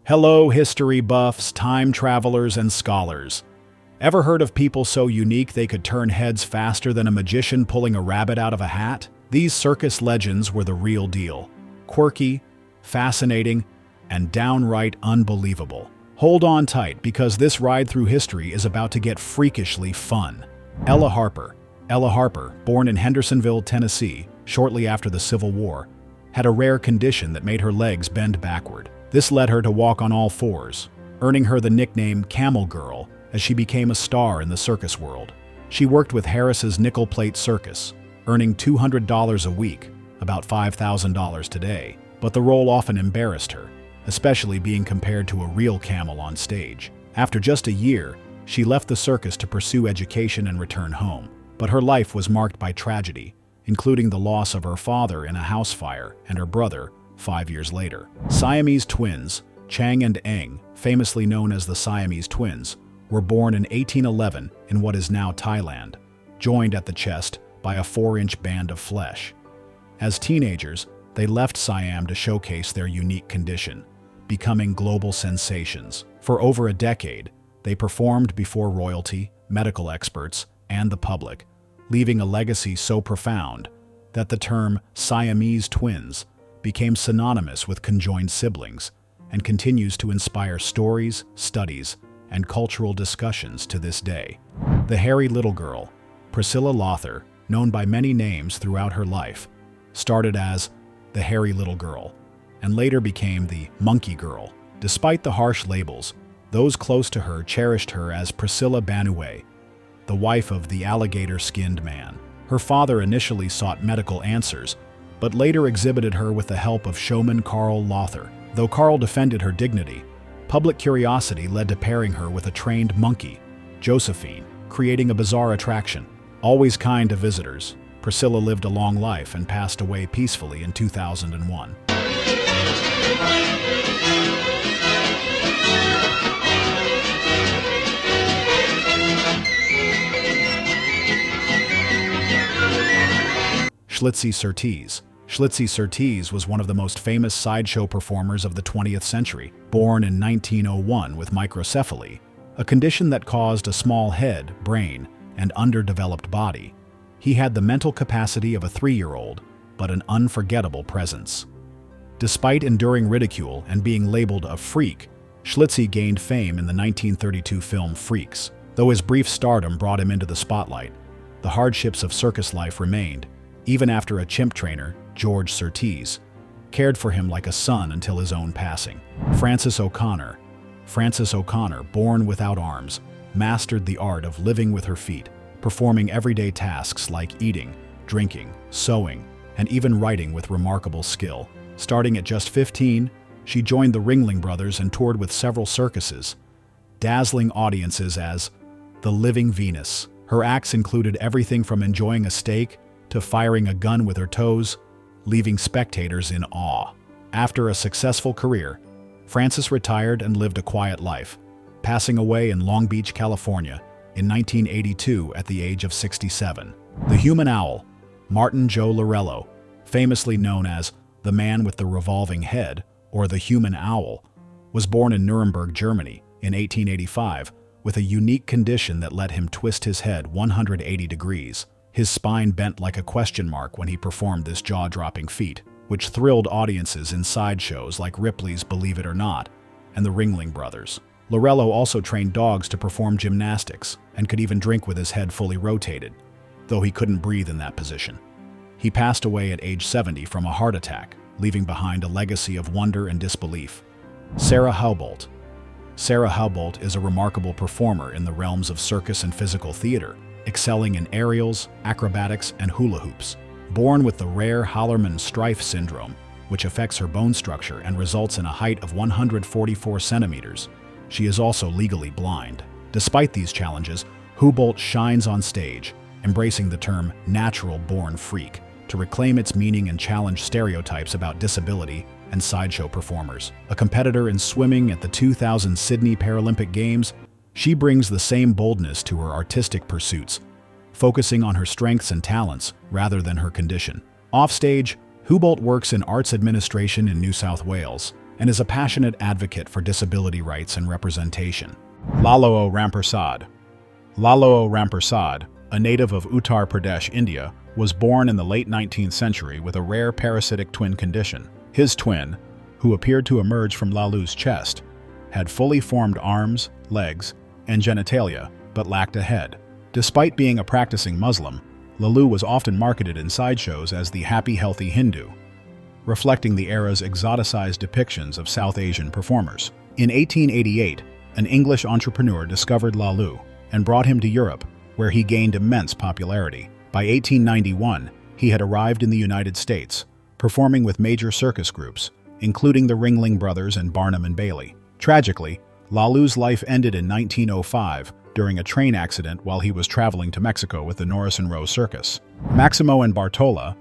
Hello, history buffs, time travelers, and scholars. Ever heard of people so unique they could turn heads faster than a magician pulling a rabbit out of a hat? These circus legends were the real deal. Quirky, fascinating, and downright unbelievable. Hold on tight, because this ride through history is about to get freakishly fun. Ella Harper. Ella Harper, born in Hendersonville, Tennessee, shortly after the Civil War, had a rare condition that made her legs bend backward. This led her to walk on all fours, earning her the nickname Camel Girl as she became a star in the circus world. She worked with Harris's Nickel Plate Circus, earning $200 a week, about $5,000 today, but the role often embarrassed her, especially being compared to a real camel on stage. After just a year, she left the circus to pursue education and return home, but her life was marked by tragedy, including the loss of her father in a house fire and her brother 5 years later. Siamese twins, Chang and Eng, famously known as the Siamese twins, were born in 1811 in what is now Thailand, joined at the chest by a 4-inch band of flesh. As teenagers, they left Siam to showcase their unique condition, becoming global sensations. For over a decade, they performed before royalty, medical experts, and the public, leaving a legacy so profound that the term Siamese twins became synonymous with conjoined siblings and continues to inspire stories, studies, and cultural discussions to this day. The hairy little girl, Priscilla Lother, known by many names throughout her life, started as the hairy little girl and later became the monkey girl. Despite the harsh labels, those close to her cherished her as Priscilla Banoué, the wife of the alligator-skinned man. Her father initially sought medical answers, but later exhibited her with the help of showman Carl Lother. Though Carl defended her dignity, public curiosity led to pairing her with a trained monkey, Josephine, creating a bizarre attraction. Always kind to visitors, Priscilla lived a long life and passed away peacefully in 2001. Schlitzie Surtees. Schlitzie Surtees was one of the most famous sideshow performers of the 20th century, born in 1901 with microcephaly, a condition that caused a small head, brain, and underdeveloped body. He had the mental capacity of a 3-year-old, but an unforgettable presence. Despite enduring ridicule and being labeled a freak, Schlitzie gained fame in the 1932 film Freaks. Though his brief stardom brought him into the spotlight, the hardships of circus life remained, even after a chimp trainer, George Surtees, cared for him like a son until his own passing. Frances O'Connor. Frances O'Connor, born without arms, mastered the art of living with her feet, performing everyday tasks like eating, drinking, sewing, and even writing with remarkable skill. Starting at just 15, she joined the Ringling Brothers and toured with several circuses, dazzling audiences as the Living Venus. Her acts included everything from enjoying a steak to firing a gun with her toes, leaving spectators in awe. After a successful career, Frances retired and lived a quiet life, passing away in Long Beach, California in 1982 at the age of 67. The human owl, Martin Joe Lorello, famously known as the man with the revolving head or the human owl, was born in Nuremberg, Germany in 1885 with a unique condition that let him twist his head 180 degrees. His spine bent like a question mark when he performed this jaw-dropping feat, which thrilled audiences in sideshows like Ripley's Believe It or Not and the Ringling Brothers. Lorello also trained dogs to perform gymnastics and could even drink with his head fully rotated, though he couldn't breathe in that position. He passed away at age 70 from a heart attack, leaving behind a legacy of wonder and disbelief. Sarah Houbolt. Sarah Houbolt is a remarkable performer in the realms of circus and physical theater, excelling in aerials, acrobatics, and hula hoops. Born with the rare Hallermann-Streiff syndrome, which affects her bone structure and results in a height of 144 centimeters, she is also legally blind. Despite these challenges, Houbolt shines on stage, embracing the term natural-born freak to reclaim its meaning and challenge stereotypes about disability and sideshow performers. A competitor in swimming at the 2000 Sydney Paralympic Games, she brings the same boldness to her artistic pursuits, focusing on her strengths and talents rather than her condition. Offstage, Houbolt works in arts administration in New South Wales, and is a passionate advocate for disability rights and representation. Lalo Rampersad. Lalo Rampersad, a native of Uttar Pradesh, India, was born in the late 19th century with a rare parasitic twin condition. His twin, who appeared to emerge from Lalu's chest, had fully formed arms, legs, and genitalia, but lacked a head. Despite being a practicing Muslim, Lalu was often marketed in sideshows as the happy, healthy Hindu, reflecting the era's exoticized depictions of South Asian performers. In 1888, an English entrepreneur discovered Lalu and brought him to Europe, where he gained immense popularity. By 1891, he had arrived in the United States, performing with major circus groups, including the Ringling Brothers and Barnum and Bailey. Tragically, Lalu's life ended in 1905 during a train accident while he was traveling to Mexico with the Norris and Roe Circus. Maximo and Bartola,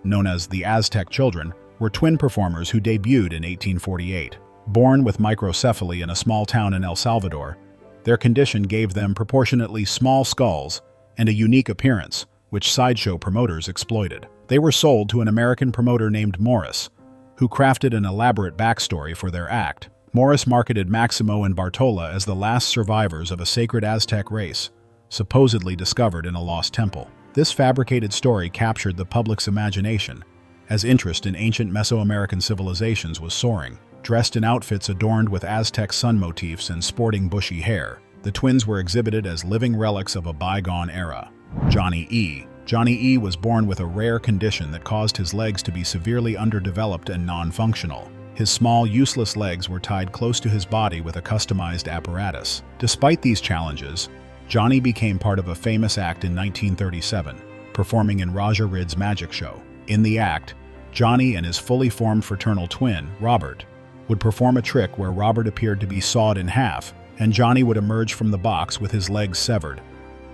known as the Aztec Children, were twin performers who debuted in 1848. Born with microcephaly in a small town in El Salvador, their condition gave them proportionately small skulls and a unique appearance, which sideshow promoters exploited. They were sold to an American promoter named Morris, who crafted an elaborate backstory for their act. Morris marketed Maximo and Bartola as the last survivors of a sacred Aztec race, supposedly discovered in a lost temple. This fabricated story captured the public's imagination, as interest in ancient Mesoamerican civilizations was soaring. Dressed in outfits adorned with Aztec sun motifs and sporting bushy hair, the twins were exhibited as living relics of a bygone era. Johnny E. Johnny E. was born with a rare condition that caused his legs to be severely underdeveloped and non-functional. His small, useless legs were tied close to his body with a customized apparatus. Despite these challenges, Johnny became part of a famous act in 1937, performing in Raja Ridd's magic show. In the act, Johnny and his fully formed fraternal twin, Robert, would perform a trick where Robert appeared to be sawed in half, and Johnny would emerge from the box with his legs severed.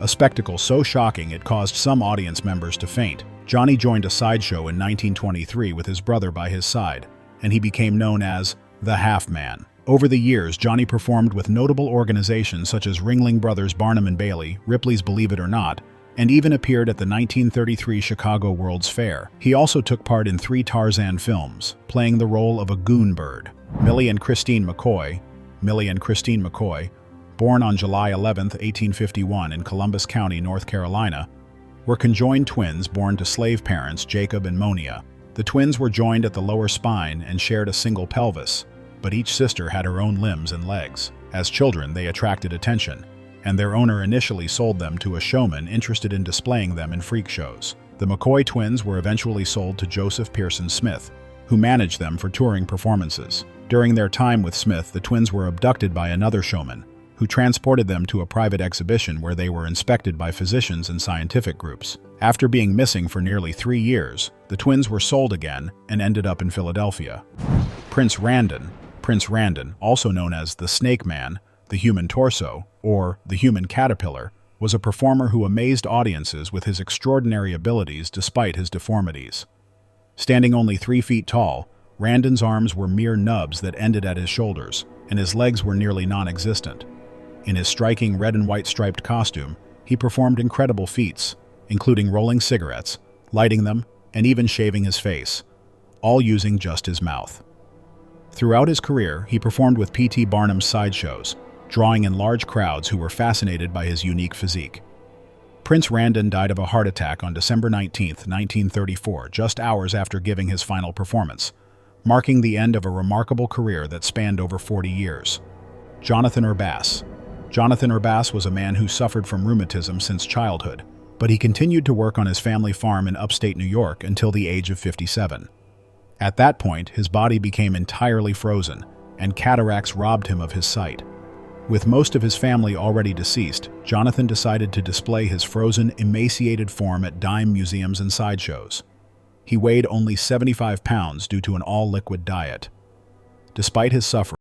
A spectacle so shocking it caused some audience members to faint. Johnny joined a sideshow in 1923 with his brother by his side, and he became known as the Half Man. Over the years, Johnny performed with notable organizations such as Ringling Brothers, Barnum and Bailey, Ripley's Believe It or Not, and even appeared at the 1933 Chicago World's Fair. He also took part in 3 Tarzan films, playing the role of a goon bird. Millie and Christine McCoy, born on July 11, 1851 in Columbus County, North Carolina, were conjoined twins born to slave parents Jacob and Monia. The twins were joined at the lower spine and shared a single pelvis, but each sister had her own limbs and legs. As children, they attracted attention, and their owner initially sold them to a showman interested in displaying them in freak shows. The McCoy twins were eventually sold to Joseph Pearson Smith, who managed them for touring performances. During their time with Smith, the twins were abducted by another showman, who transported them to a private exhibition where they were inspected by physicians and scientific groups. After being missing for nearly 3 years, the twins were sold again and ended up in Philadelphia. Prince Randon, also known as the Snake Man, the Human Torso, or the Human Caterpillar, was a performer who amazed audiences with his extraordinary abilities despite his deformities. Standing only 3 feet tall, Randon's arms were mere nubs that ended at his shoulders, and his legs were nearly non-existent. In his striking red and white striped costume, he performed incredible feats, including rolling cigarettes, lighting them, and even shaving his face, all using just his mouth. Throughout his career, he performed with P.T. Barnum's sideshows, drawing in large crowds who were fascinated by his unique physique. Prince Randon died of a heart attack on December 19, 1934, just hours after giving his final performance, marking the end of a remarkable career that spanned over 40 years. Jonathan Urbass. Jonathan Urbass was a man who suffered from rheumatism since childhood, but he continued to work on his family farm in upstate New York until the age of 57. At that point, his body became entirely frozen, and cataracts robbed him of his sight. With most of his family already deceased, Jonathan decided to display his frozen, emaciated form at dime museums and sideshows. He weighed only 75 pounds due to an all-liquid diet. Despite his suffering,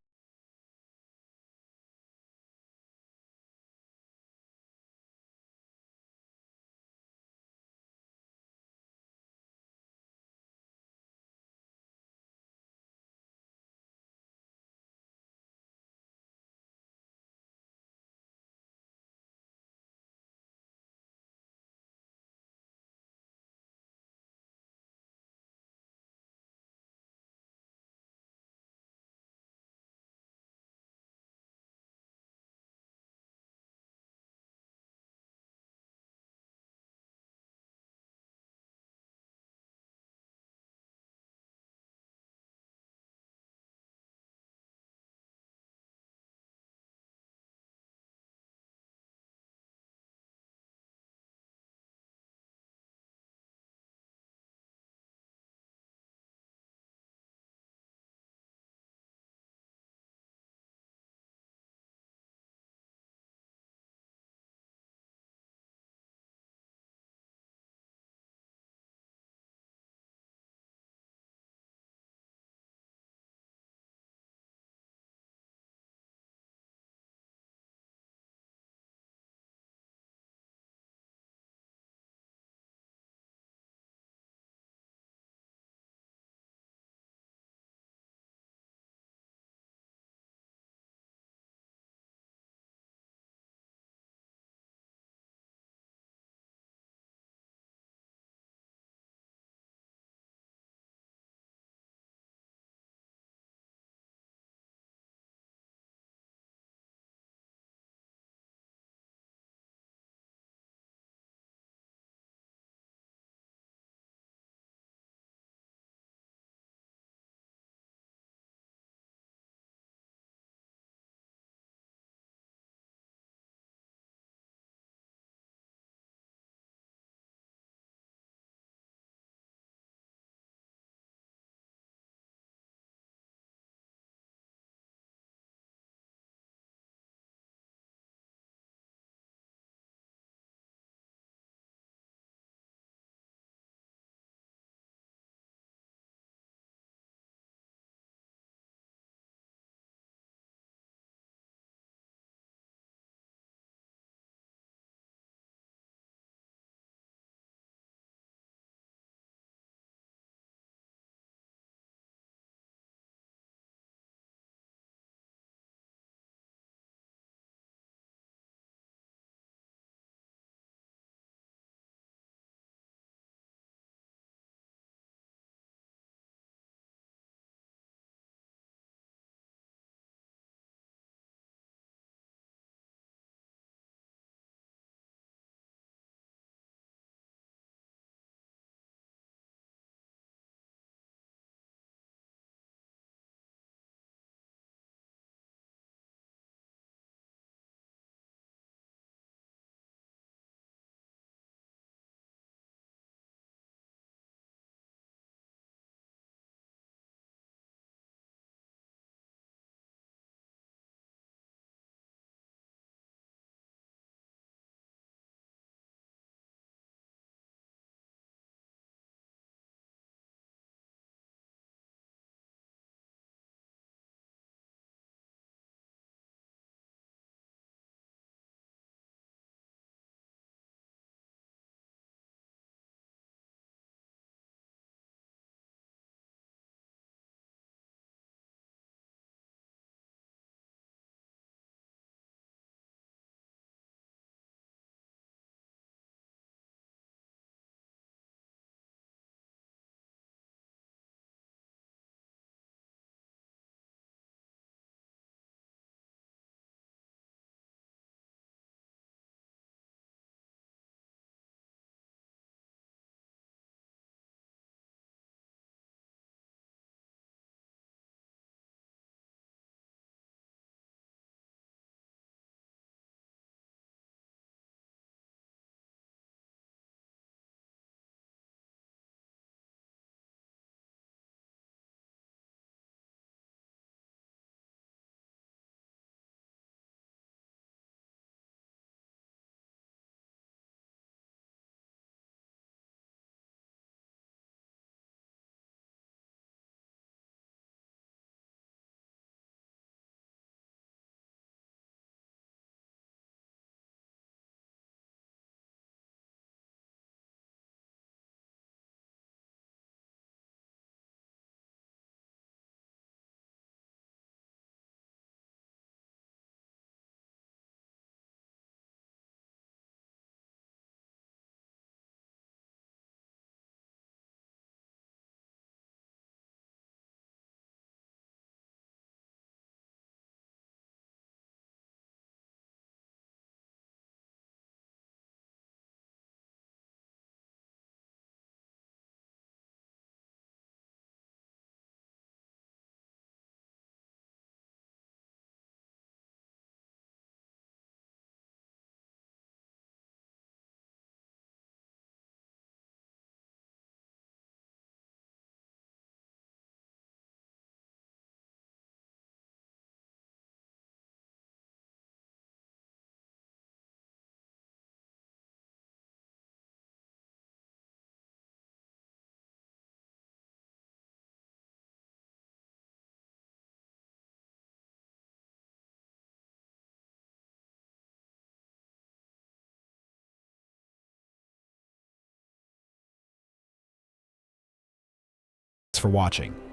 for watching.